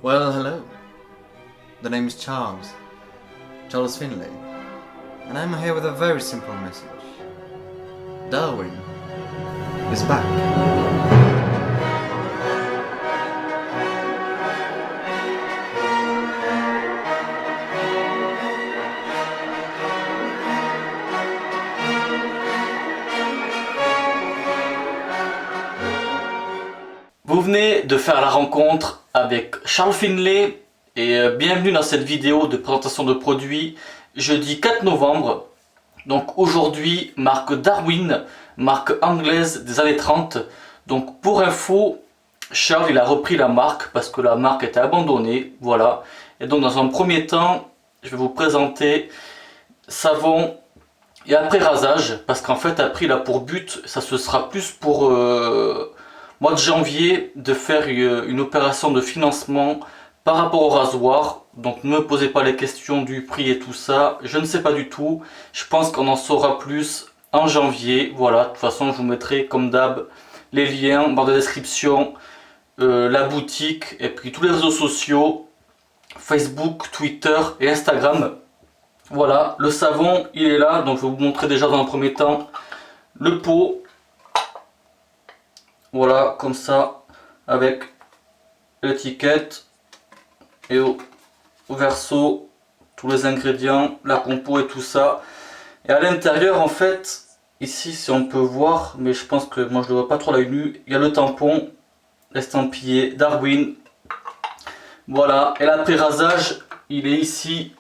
Well, hello. The name is Charles Finlay, and I'm here with a very simple message. Darwin is back. Vous venez de faire la rencontre avec Charles Finlay et bienvenue dans cette vidéo de présentation de produits jeudi 4 novembre. Donc aujourd'hui, marque Darwin, marque anglaise des années 30. Donc pour info, Charles il a repris la marque parce que la marque était abandonnée, voilà. Et donc dans un premier temps, je vais vous présenter savon et après rasage, parce qu'en fait après il a pour but, ça ce sera plus pour mois de janvier, de faire une opération de financement par rapport au rasoir. Donc ne me posez pas les questions du prix et tout ça, je ne sais pas du tout. Je pense qu'on en saura plus en janvier. Voilà, de toute façon je vous mettrai comme d'hab les liens en barre de description, la boutique et puis tous les réseaux sociaux, Facebook, Twitter et Instagram. Voilà, le savon il est là, donc je vais vous montrer déjà dans un premier temps le pot. Voilà, comme ça, avec l'étiquette et au verso, tous les ingrédients, la compo et tout ça. Et à l'intérieur, en fait, ici, si on peut voir, mais je pense que moi je ne le vois pas trop à l'œil nu, il y a le tampon estampillé Darwin. Voilà, et l'après-rasage, il est ici.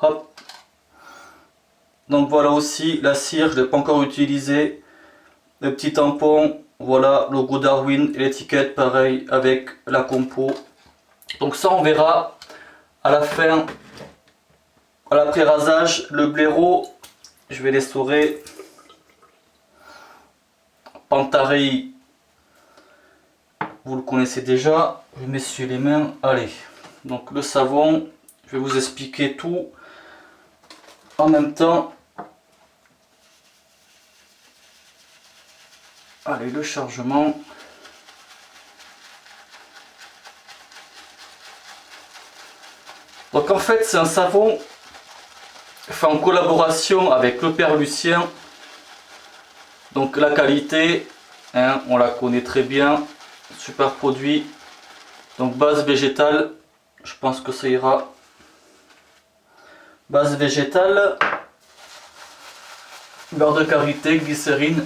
Hop. Donc voilà aussi, la cire, je ne l'ai pas encore utilisée. Le petit tampon, voilà, logo Darwin et l'étiquette pareil avec la compo. Donc ça on verra à la fin, à l'après-rasage. Le blaireau, je vais l'essorer. Pantarei, vous le connaissez déjà. Je m'essuie les mains, allez. Donc le savon, je vais vous expliquer tout en même temps. Allez, le chargement. Donc en fait c'est un savon fait en collaboration avec le père Lucien. Donc la qualité, hein, on la connaît très bien. Super produit. Donc base végétale, je pense que ça ira. Base végétale, beurre de karité, glycérine.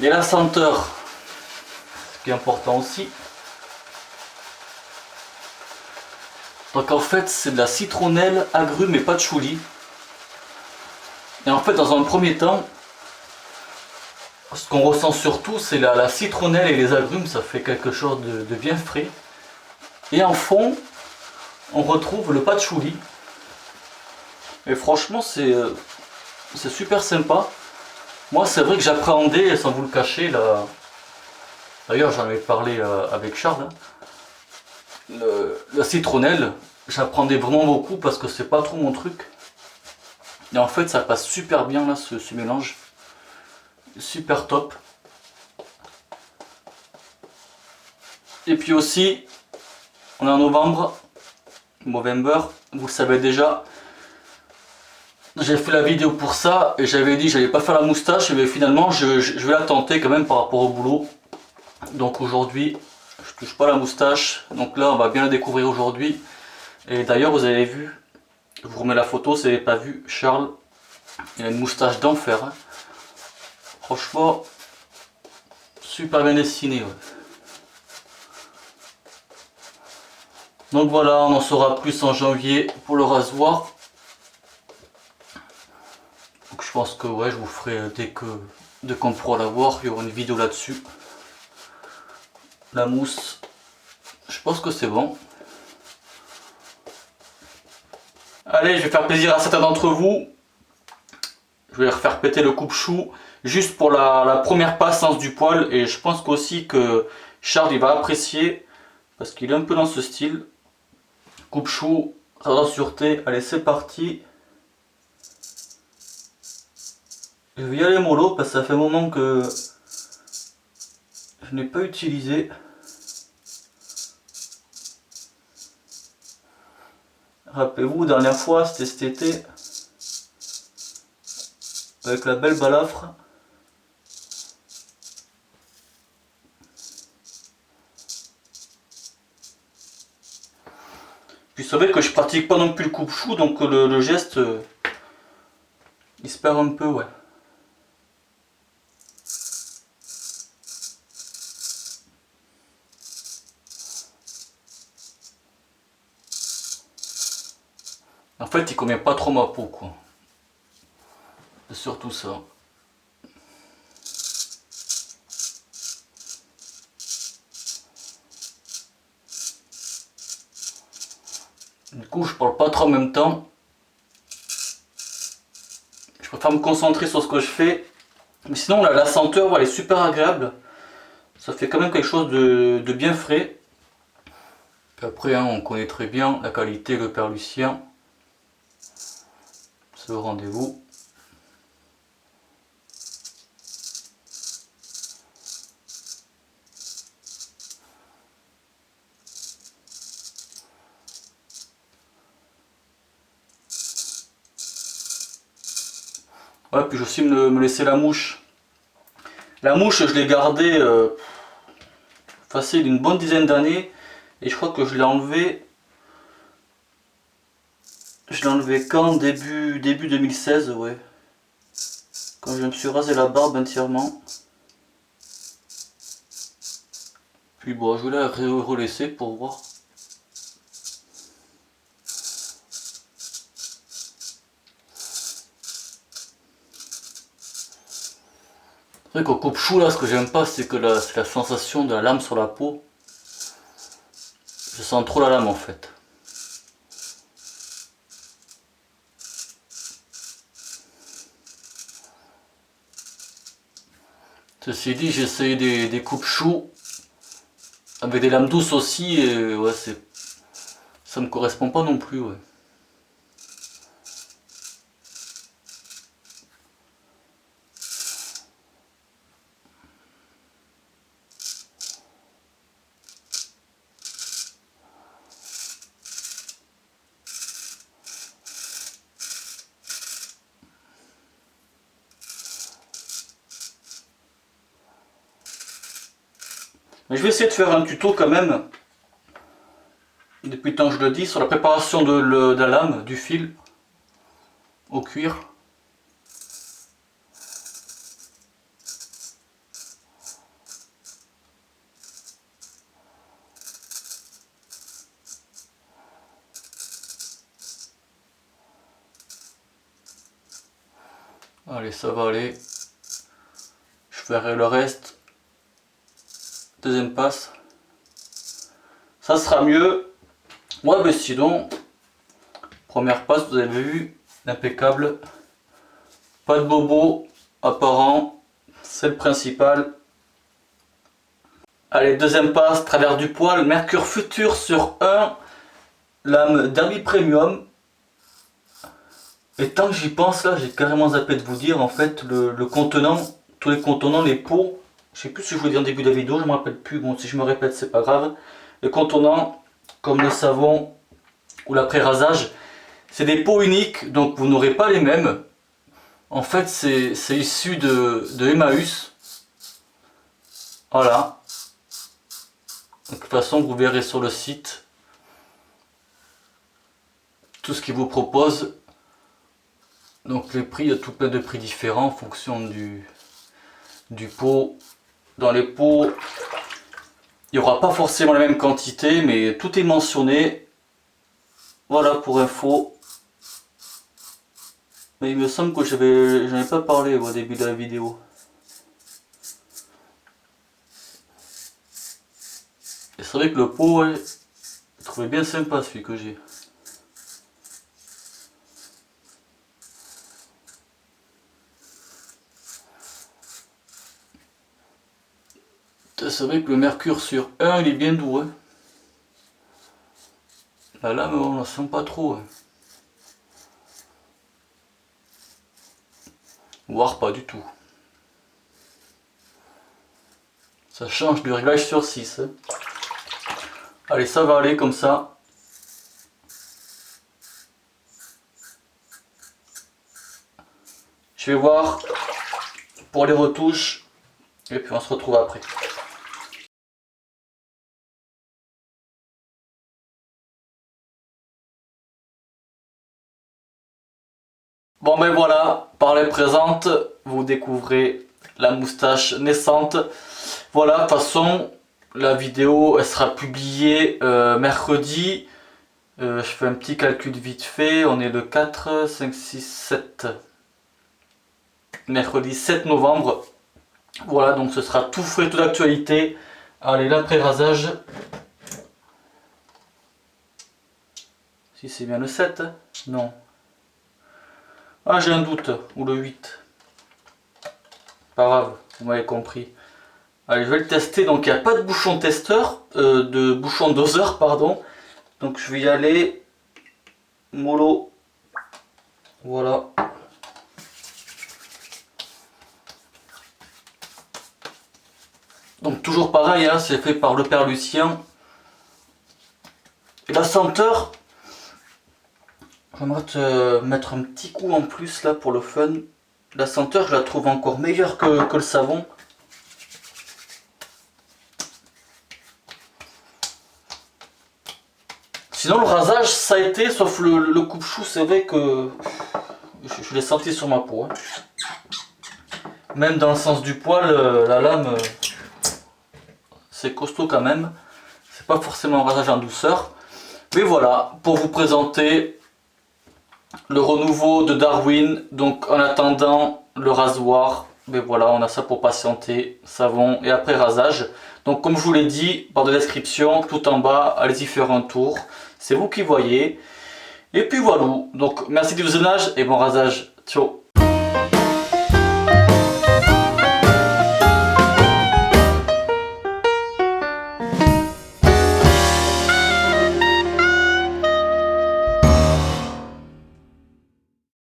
Et la senteur, ce qui est important aussi. Donc en fait c'est de la citronnelle, agrumes et patchouli. Et en fait dans un premier temps, ce qu'on ressent surtout c'est la citronnelle et les agrumes, ça fait quelque chose de bien frais. Et en fond, on retrouve le patchouli. Et franchement c'est super sympa. Moi c'est vrai que j'appréhendais, sans vous le cacher, d'ailleurs j'en avais parlé avec Charles, hein, la citronnelle, j'appréhendais vraiment beaucoup parce que c'est pas trop mon truc. Et en fait ça passe super bien là ce mélange, super top. Et puis aussi, on est en novembre, Movember, vous le savez déjà. J'ai fait la vidéo pour ça et j'avais dit que j'allais pas faire la moustache, mais finalement je vais la tenter quand même par rapport au boulot. Donc aujourd'hui je touche pas la moustache, donc là on va bien la découvrir aujourd'hui. Et d'ailleurs vous avez vu, je vous remets la photo si vous n'avez pas vu, Charles, il a une moustache d'enfer, hein. Franchement super bien dessiné, ouais. Donc voilà, on en saura plus en janvier pour le rasoir. Donc je pense que ouais, je vous ferai dès qu'on pourra l'avoir, il y aura une vidéo là-dessus. La mousse, je pense que c'est bon. Allez, je vais faire plaisir à certains d'entre vous. Je vais refaire péter le coupe-chou juste pour la première passance du poil. Et je pense aussi que Charles il va apprécier parce qu'il est un peu dans ce style. Coupe-chou, radar sûreté, allez c'est parti. Je vais y aller mollo parce que ça fait un moment que je n'ai pas utilisé. Rappelez-vous, dernière fois, c'était cet été, avec la belle balafre. Puis vous savez que je pratique pas non plus le coupe-chou, donc le geste, il se perd un peu, ouais. En fait, il convient pas trop ma peau, quoi. C'est surtout ça. Du coup, je parle pas trop en même temps. Je préfère me concentrer sur ce que je fais. Mais sinon, la senteur, elle est super agréable. Ça fait quand même quelque chose de bien frais. Puis après, hein, on connaît très bien la qualité, le Père Lucien. C'est le rendez-vous. Ouais, puis je vais aussi me laisser la mouche. La mouche, je l'ai gardée facile une bonne dizaine d'années. Et je crois que je l'ai enlevé. Je l'ai enlevé quand début 2016, ouais. Quand je me suis rasé la barbe entièrement. Puis bon, je vais la relaisser pour voir. C'est vrai qu'au coupe-chou là, ce que j'aime pas, c'est que c'est la sensation de la lame sur la peau. Je sens trop la lame en fait. Ceci dit, j'ai essayé des coupe-chou avec des lames douces aussi et ouais, ça me correspond pas non plus, ouais. Mais je vais essayer de faire un tuto quand même, depuis le temps que je le dis, sur la préparation de la lame, du fil au cuir. Allez, ça va aller. Je ferai le reste. Deuxième passe. Ça sera mieux. Ouais, mais sinon, première passe, vous avez vu, impeccable. Pas de bobo apparent, c'est le principal. Allez, deuxième passe, travers du poil, Mercure Futur sur 1, lame Derby Premium. Et tant que j'y pense là, j'ai carrément zappé de vous dire en fait le contenant, tous les contenants, les pots. Je sais plus si je vous dis en début de la vidéo, je me rappelle plus, bon si je me répète c'est pas grave. Les contenants, comme le savon ou l'après-rasage, c'est des pots uniques, donc vous n'aurez pas les mêmes. En fait c'est issu de Emmaüs. Voilà. De toute façon vous verrez sur le site tout ce qu'ils vous proposent. Donc les prix, il y a tout plein de prix différents en fonction du pot. Dans les pots, il n'y aura pas forcément la même quantité, mais tout est mentionné. Voilà pour info. Mais il me semble que j'en ai pas parlé au début de la vidéo. Et c'est vrai que le pot, ouais, je trouvais bien sympa celui que j'ai. C'est vrai que le Mercure sur 1 il est bien doux. Hein. La lame on la sent pas trop. Hein. Voire pas du tout. Ça change du réglage sur 6. Hein. Allez, ça va aller comme ça. Je vais voir pour les retouches et puis on se retrouve après. Bon ben voilà, par les présentes, vous découvrez la moustache naissante. Voilà, de toute façon, la vidéo elle sera publiée mercredi. Je fais un petit calcul vite fait, on est le 4, 5, 6, 7. Mercredi 7 novembre. Voilà, donc ce sera tout frais, toute l'actualité. Allez, l'après-rasage. Si c'est bien le 7, non. Ah, j'ai un doute, ou le 8. Pas grave, vous m'avez compris. Allez, je vais le tester. Donc, il n'y a pas de bouchon testeur, de bouchon doseur, pardon. Donc, je vais y aller. Mollo. Voilà. Donc, toujours pareil, hein, c'est fait par le père Lucien. Et la senteur, j'aimerais te mettre un petit coup en plus là pour le fun. La senteur, je la trouve encore meilleure que le savon. Sinon, le rasage, ça a été, sauf le coupe-chou, c'est vrai que je l'ai senti sur ma peau. Hein. Même dans le sens du poil, la lame, c'est costaud quand même. C'est pas forcément un rasage en douceur. Mais voilà, pour vous présenter le renouveau de Darwin. Donc en attendant le rasoir, mais voilà, on a ça pour patienter, savon et après rasage. Donc comme je vous l'ai dit, barre de description, tout en bas, allez-y faire un tour. C'est vous qui voyez. Et puis voilà, donc merci du visionnage et bon rasage. Ciao.